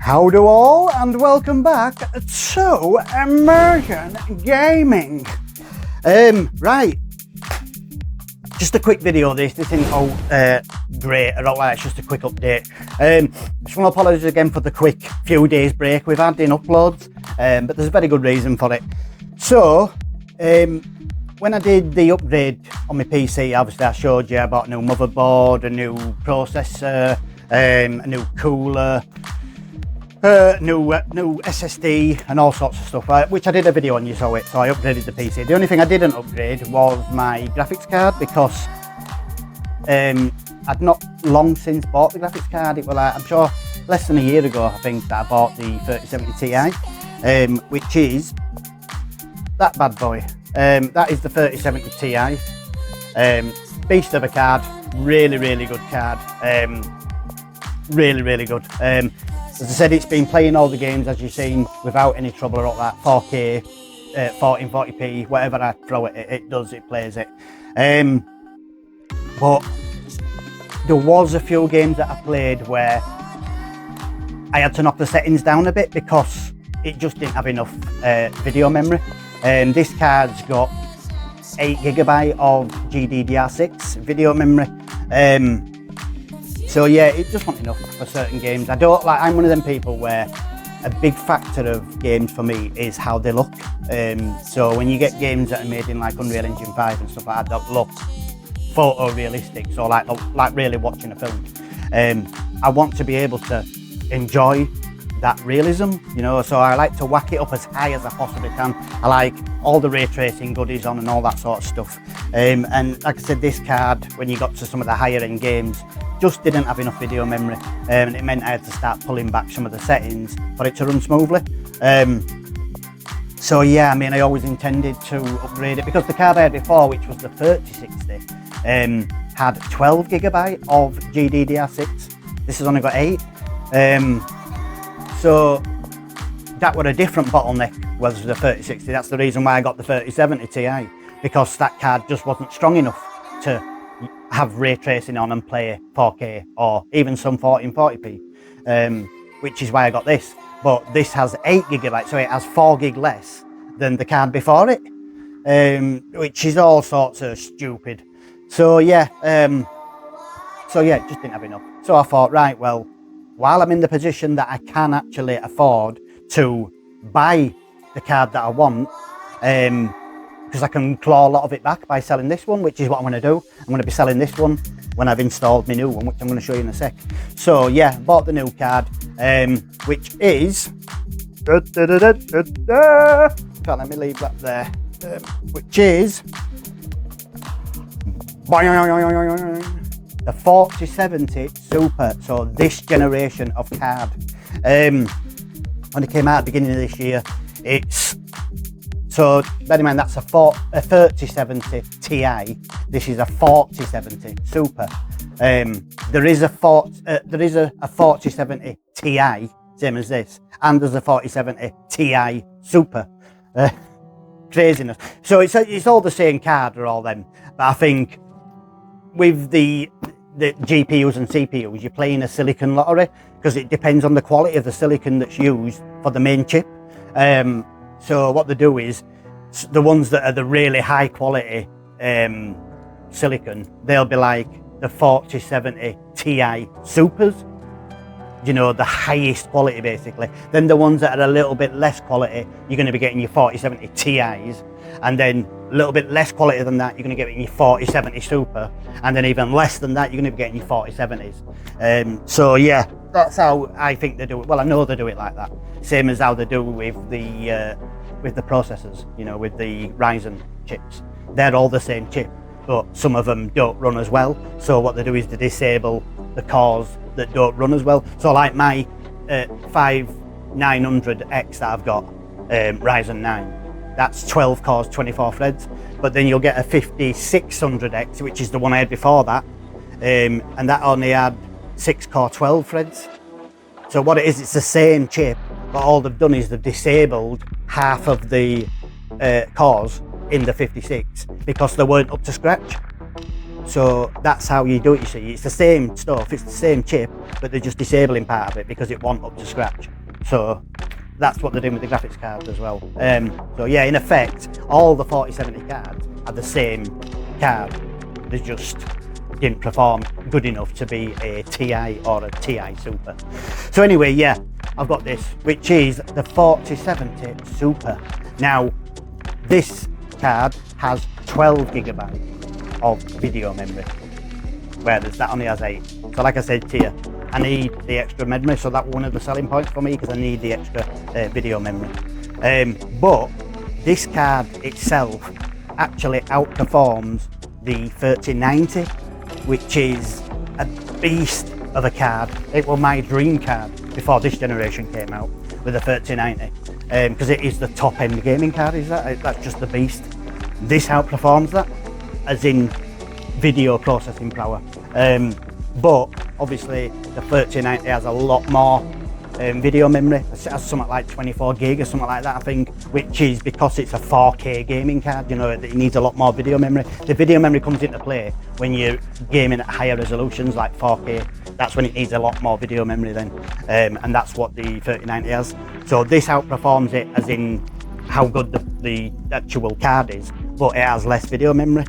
Howdy all, and welcome back to Immersion Gaming. Right, just a quick video. This isn't all great at all. It's just a quick update. Just want to apologise again for the quick few days break we've had in uploads, but there's a very good reason for it. So, when I did the upgrade on my PC, obviously I showed you I bought a new motherboard, a new processor, a new cooler, new SSD and all sorts of stuff, which I did a video on, you saw it, so I upgraded the PC. The only thing I didn't upgrade was my graphics card because I'd not long since bought the graphics card. It was like, I'm sure less than a year ago I think that I bought the 3070 Ti, which is that bad boy. That is the 3070 Ti. Beast of a card, really good card, really good. As I said, it's been playing all the games as you've seen without any trouble or all that. 4K, 1440p, whatever I throw at it, it does, it plays it. But there was a few games that I played where I had to knock the settings down a bit because it just didn't have enough video memory. This card's got 8GB of GDDR6 video memory. So yeah, it just wasn't enough for certain games. I'm one of them people where a big factor of games for me is how they look. So when you get games that are made in like Unreal Engine 5 and stuff like that that look photorealistic, so like really watching a film, I want to be able to enjoy that realism, you know, so I like to whack it up as high as I possibly can. I like all the ray tracing goodies on and all that sort of stuff. And like I said, this card, when you got to some of the higher end games, just didn't have enough video memory, and it meant I had to start pulling back some of the settings for it to run smoothly. So yeah, I mean, I always intended to upgrade it because the card I had before, which was the 3060, had 12GB of GDDR6. This has only got 8. So that was a different bottleneck, was the 3060. That's the reason why I got the 3070 Ti, because that card just wasn't strong enough to have ray tracing on and play 4K or even some 1440p, which is why I got this. But this has 8GB, so it has 4GB less than the card before it, which is all sorts of stupid. So yeah, it just didn't have enough. So I thought, right, well, while I'm in the position that I can actually afford to buy the card that I want, because I can claw a lot of it back by selling this one, which is what I'm going to do. I'm going to be selling this one when I've installed my new one, which I'm going to show you in a sec. So yeah, bought the new card, which is, can't let me leave that there, which is the 4070 Super. So this generation of card, when it came out at the beginning of this year, so bear in mind that's a 3070 Ti. This is a 4070 Super. There is a 4070 Ti, same as this, and there's a 4070 Ti Super. Craziness. So it's all the same card, or all them. But I think with the GPUs and CPUs, you're playing a silicon lottery because it depends on the quality of the silicon that's used for the main chip. So what they do is, the ones that are the really high quality silicon, they'll be like the 4070 Ti Supers, you know, the highest quality basically. Then the ones that are a little bit less quality, you're going to be getting your 4070 Ti's, and then a little bit less quality than that, you're going to get your 4070 Super, and then even less than that, you're going to be getting your 4070s. So yeah, that's how I think they do it. Well, I know they do it like that, same as how they do with the processors, you know, with the Ryzen chips. They're all the same chip, but some of them don't run as well. So what they do is they disable the cores that don't run as well. So like my 5900X that I've got, Ryzen 9, that's 12 cores, 24 threads. But then you'll get a 5600X, which is the one I had before that, and that only had 6 core, 12 threads. So what it is, it's the same chip, but all they've done is they've disabled half of the cores in the 56 because they weren't up to scratch. So that's how you do it, you see. It's the same stuff, it's the same chip, but they're just disabling part of it because it wasn't up to scratch. So that's what they're doing with the graphics cards as well. So yeah, in effect, all the 4070 cards are the same card. They just didn't perform good enough to be a TI or a TI Super. So anyway, yeah, I've got this, which is the 4070 Super. Now, this card has 12 gigabytes of video memory, whereas that only has 8. So like I said to you, I need the extra memory, so that's one of the selling points for me, because I need the extra video memory. But this card itself actually outperforms the 3090, which is a beast of a card. It was my dream card before this generation came out with the 3090, because it is the top end gaming card. That's just the beast. This outperforms that, as in video processing power. But obviously the 3090 has a lot more video memory. It has something like 24 gig or something like that, I think, which is because it's a 4K gaming card, you know, it needs a lot more video memory. The video memory comes into play when you're gaming at higher resolutions like 4K. That's when it needs a lot more video memory then, and that's what the 3090 has. So this outperforms it, as in how good the actual card is, but it has less video memory.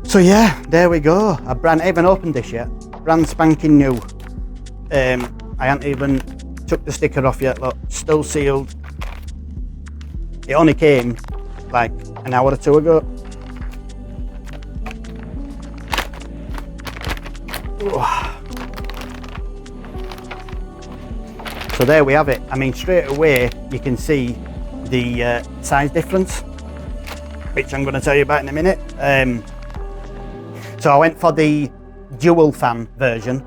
So yeah, there we go. I haven't even opened this yet. Brand spanking new. I haven't even took the sticker off yet, look, still sealed. It only came like an hour or two ago. So there we have it. I mean, straight away you can see the size difference, which I'm going to tell you about in a minute. So I went for the dual fan version,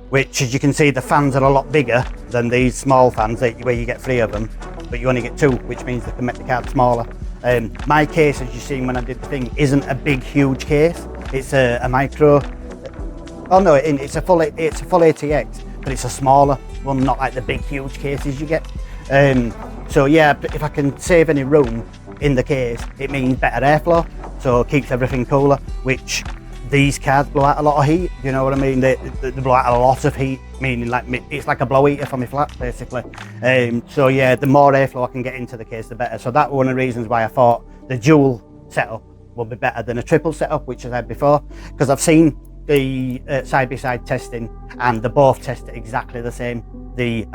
which, as you can see, the fans are a lot bigger than these small fans where you get 3 of them, but you only get 2, which means they can make the card smaller. My case, as you've seen when I did the thing, isn't a big, huge case. It's a micro. Oh no, it's a full ATX, but it's a smaller one, not like the big, huge cases you get. So yeah, if I can save any room in the case, it means better airflow, so it keeps everything cooler, which these cards blow out a lot of heat, you know what I mean? They blow out a lot of heat, meaning like it's like a blow heater for my flat, basically. So yeah, the more airflow I can get into the case, the better. So that was one of the reasons why I thought the dual setup will be better than a triple setup, which I had before, because I've seen the side-by-side testing, and they both test exactly the same. The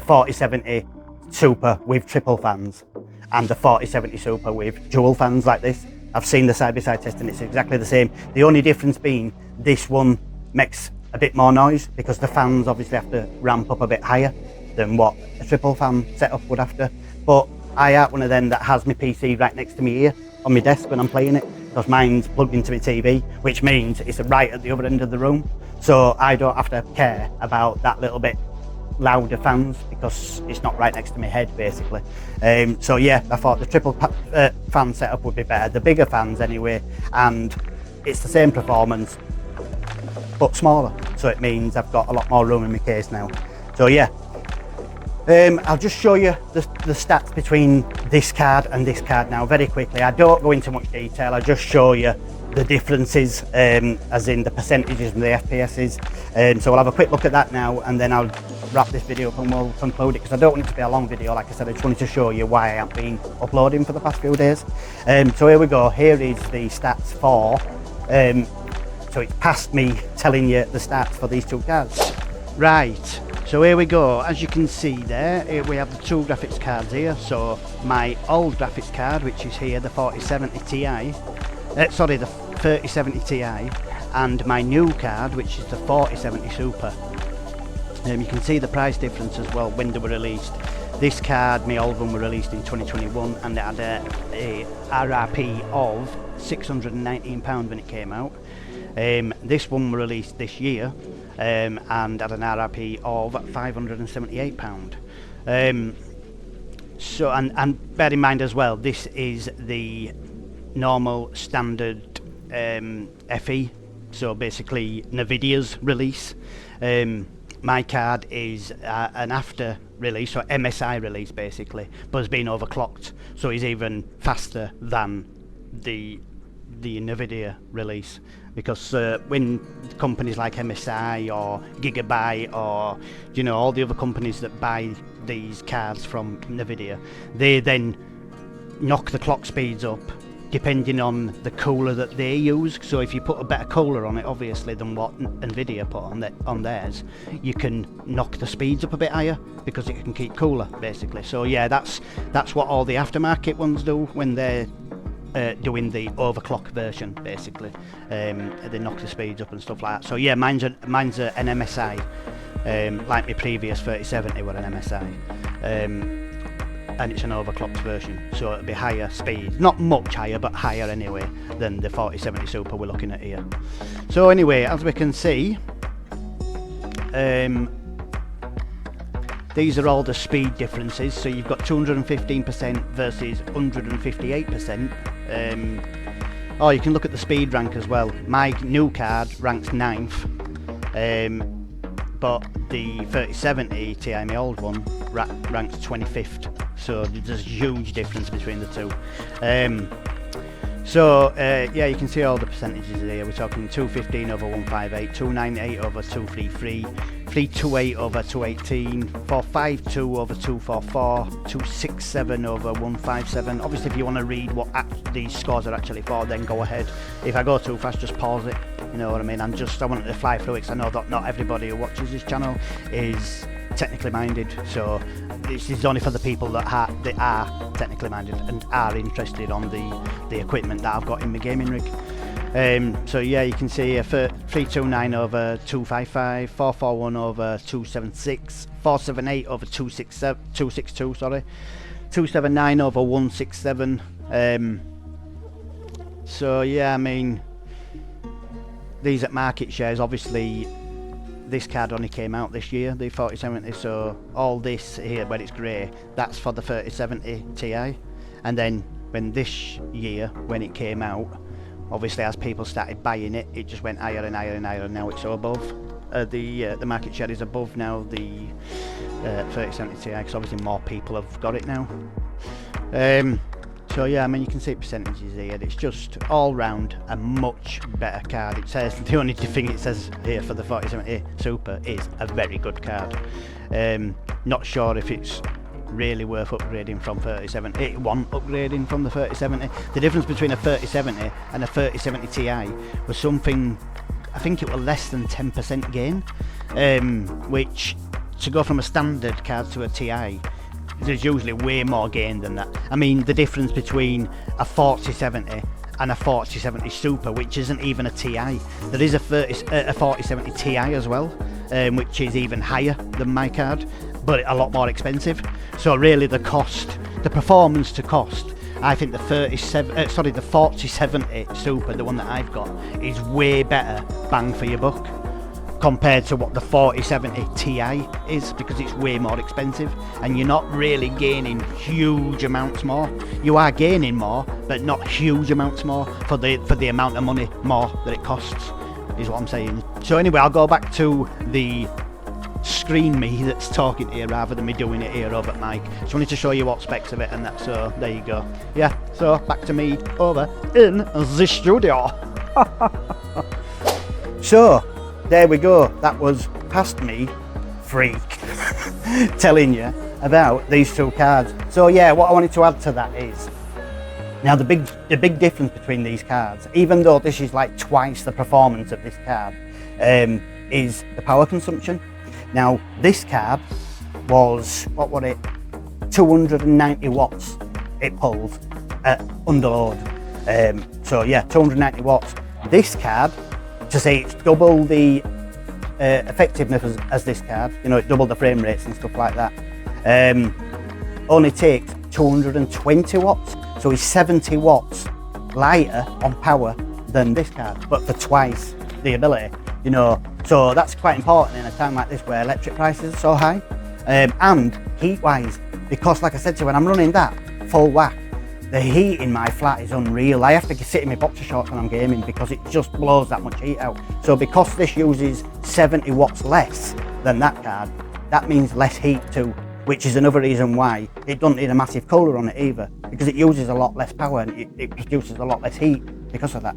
4070 Super with triple fans and the 4070 Super with dual fans like this. I've seen the side-by-side testing, it's exactly the same. The only difference being this one makes a bit more noise because the fans obviously have to ramp up a bit higher than what a triple fan setup would have to. But I have one of them that has my PC right next to me here on my desk when I'm playing it, because mine's plugged into my TV, which means it's right at the other end of the room. So I don't have to care about that little bit louder fans because it's not right next to my head, basically. So yeah, I thought the triple fan setup would be better, the bigger fans anyway, and it's the same performance but smaller, so it means I've got a lot more room in my case now. So yeah, I'll just show you the stats between this card and this card now very quickly. I don't go into much detail, I just show you the differences, as in the percentages and the FPSs. So we'll have a quick look at that now, and then I'll wrap this video up and we'll conclude it, because I don't want it to be a long video. Like I said, I just wanted to show you why I haven't been uploading for the past few days. So here we go, here is the stats for, so it's past me telling you the stats for these two cards. Right, so here we go, as you can see there, we have the two graphics cards here. So my old graphics card, which is here, the 4070 Ti, sorry, the 3070 Ti, and my new card, which is the 4070 Super. You can see the price difference as well when they were released. This card, my old one, were released in 2021, and it had a RRP of £619 when it came out. This one were released this year, and had an RRP of £578. So, and bear in mind as well, this is the normal standard FE, so basically NVIDIA's release. My card is an after release, or MSI release basically, but has been overclocked, so it's even faster than the the NVIDIA release, because when companies like MSI or Gigabyte or all the other companies that buy these cards from NVIDIA, they then knock the clock speeds up depending on the cooler that they use. So if you put a better cooler on it, obviously, than what NVIDIA put on theirs, you can knock the speeds up a bit higher because it can keep cooler, basically. So yeah, that's what all the aftermarket ones do when they're doing the overclock version, basically. They knock the speeds up and stuff like that. So yeah, mine's an MSI, like my previous 3070 were an MSI. And it's an overclocked version, so it'll be higher speed, not much higher, but higher anyway than the 4070 Super we're looking at here. So anyway, as we can see, these are all the speed differences. So you've got 215% versus 158%. Oh, you can look at the speed rank as well. My new card ranks 9th, but the 3070 Ti, my old one, ranks 25th. So there's a huge difference between the two. Yeah, you can see all the percentages here. We're talking 215 over 158, 298 over 233, 328 over 218, 452 over 244, 267 over 157. Obviously, if you want to read what these scores are actually for, then go ahead. If I go too fast, just pause it. You know what I mean? I wanted to fly through it, because I know that not everybody who watches this channel is technically minded, so this is only for the people that are technically minded and are interested on the equipment that I've got in my gaming rig. So yeah, you can see 329 over 255, 441 over 276, 478 over 262, sorry, 279 over 167. So yeah, I mean, these at market shares, obviously this card only came out this year, the 4070, so all this here where it's grey, that's for the 3070 Ti. And then when this year, when it came out, obviously as people started buying it, it just went higher and higher and higher, and now it's above. The market share is above now the 3070 Ti, because obviously more people have got it now. So yeah, I mean, you can see percentages here. It's just all round a much better card. It says, the only thing it says here for the 4070 Super is a very good card. Not sure if it's really worth upgrading from 3070. It wasn't upgrading from the 3070. The difference between a 3070 and a 3070 Ti was something, I think it was less than 10% gain, which, to go from a standard card to a Ti, there's usually way more gain than that. I mean, the difference between a 4070 and a 4070 Super, which isn't even a Ti, there is a 4070 Ti as well, which is even higher than my card, but a lot more expensive. So really the performance to cost, I think the 4070 Super, the one that I've got, is way better bang for your buck compared to what the 4070 Ti is, because it's way more expensive and you're not really gaining huge amounts more. You are gaining more, but not huge amounts more for the amount of money more that it costs, is what I'm saying. So anyway, I'll go back to the screen me that's talking here rather than me doing it here over at mic. Just wanted to show you what specs of it and that, so there you go. Yeah, so back to me over in the studio. So there we go, that was past me freak telling you about these two cards. So yeah, what I wanted to add to that is, now the big difference between these cards, even though this is like twice the performance of this card, is the power consumption. Now this card was, what was it, 290 watts it pulled at underload. So yeah, 290 watts. This card, to say it's double the effectiveness as this card, you know, it doubled the frame rates and stuff like that, only takes 220 watts, so it's 70 watts lighter on power than this card, but for twice the ability, you know. So that's quite important in a time like this where electric prices are so high, and heat wise, because like I said to you, when I'm running that full whack, the heat in my flat is unreal. I have to sit in my boxer shorts when I'm gaming because it just blows that much heat out. So because this uses 70 watts less than that card, that means less heat too, which is another reason why it doesn't need a massive cooler on it either, because it uses a lot less power and it produces a lot less heat because of that.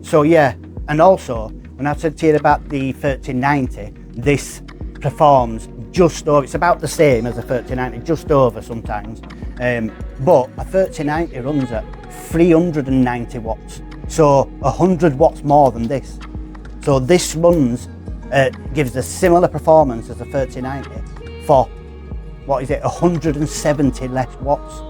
So yeah, and also when I said to you about the 3090, this performs just over, it's about the same as a 3090, just over sometimes, but a 3090 runs at 390 watts, so 100 watts more than this. So this runs, gives a similar performance as a 3090 for, what is it, 170 less watts,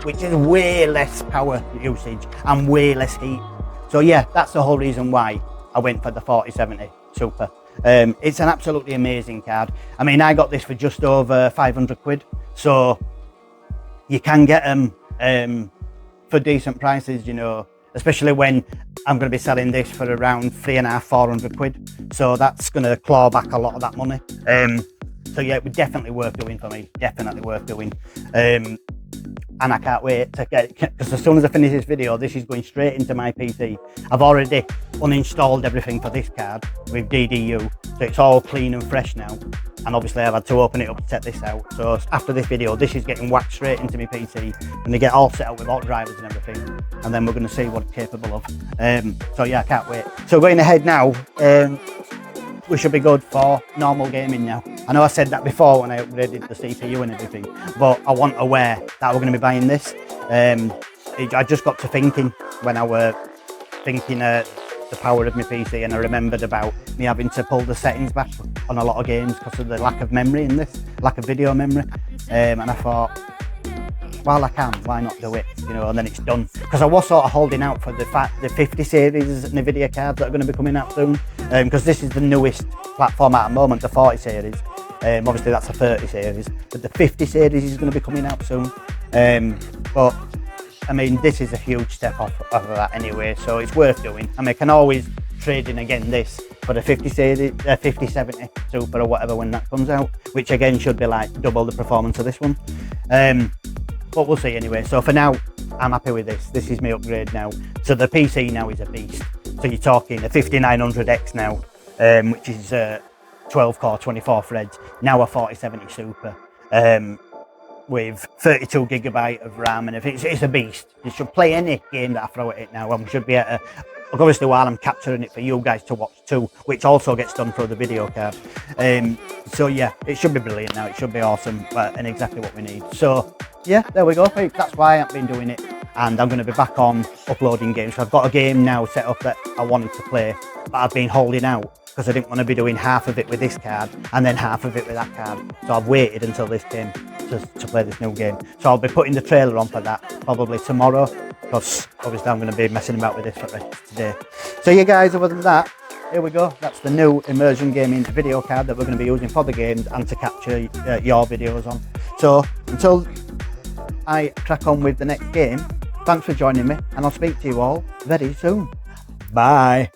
which is way less power usage and way less heat. So yeah, that's the whole reason why I went for the 4070 Super. It's an absolutely amazing card. I mean, I got this for just over 500 quid, so you can get them for decent prices, you know, especially when I'm going to be selling this for around 350-400 quid. So that's going to claw back a lot of that money. So yeah, it would definitely worth doing for me, definitely worth doing. And I can't wait to get it, because as soon as I finish this video, this is going straight into my PC. I've already uninstalled everything for this card with DDU, so it's all clean and fresh now. And obviously I've had to open it up to set this out. So after this video, this is getting whacked straight into my PC, and they get all set up with all drivers and everything. And then we're going to see what it's capable of. So yeah, I can't wait. So going ahead now, we should be good for normal gaming now. I know I said that before when I upgraded the CPU and everything, but I wasn't aware that we're going to be buying this. I just got to thinking when I were thinking the power of my PC, and I remembered about me having to pull the settings back on a lot of games because of the lack of memory in this, lack of video memory. And I thought, while I can, why not do it, you know, and then it's done. Because I was sort of holding out for the 50 series NVIDIA cards that are going to be coming out soon, because this is the newest platform at the moment, the 40 series. Obviously that's a 30 series, but the 50 series is going to be coming out soon. But I mean, this is a huge step off of that anyway, so it's worth doing. I mean, I can always trade in again this for the 50 series, 5070 Super or whatever when that comes out, which again should be like double the performance of this one. But we'll see anyway. So for now, I'm happy with this. This is my upgrade now. So the PC now is a beast. So you're talking a 5900X now, which is 12 core, 24 threads. Now a 4070 Super with 32 gigabyte of RAM, and if it's a beast. You should play any game that I throw at it now, and we should be able to, obviously while I'm capturing it for you guys to watch too, which also gets done through the video card. So yeah, it should be brilliant now. It should be awesome, and exactly what we need. So yeah, there we go. That's why I've been doing it, and I'm going to be back on uploading games. So I've got a game now set up that I wanted to play, but I've been holding out because I didn't want to be doing half of it with this card and then half of it with that card. So I've waited until this came to play this new game. So I'll be putting the trailer on for that probably tomorrow, because obviously I'm going to be messing about with this for the rest of today. So yeah guys, other than that, here we go. That's the new Immersion Gaming video card that we're going to be using for the games and to capture your videos on. So until I crack on with the next game, thanks for joining me, and I'll speak to you all very soon. Bye.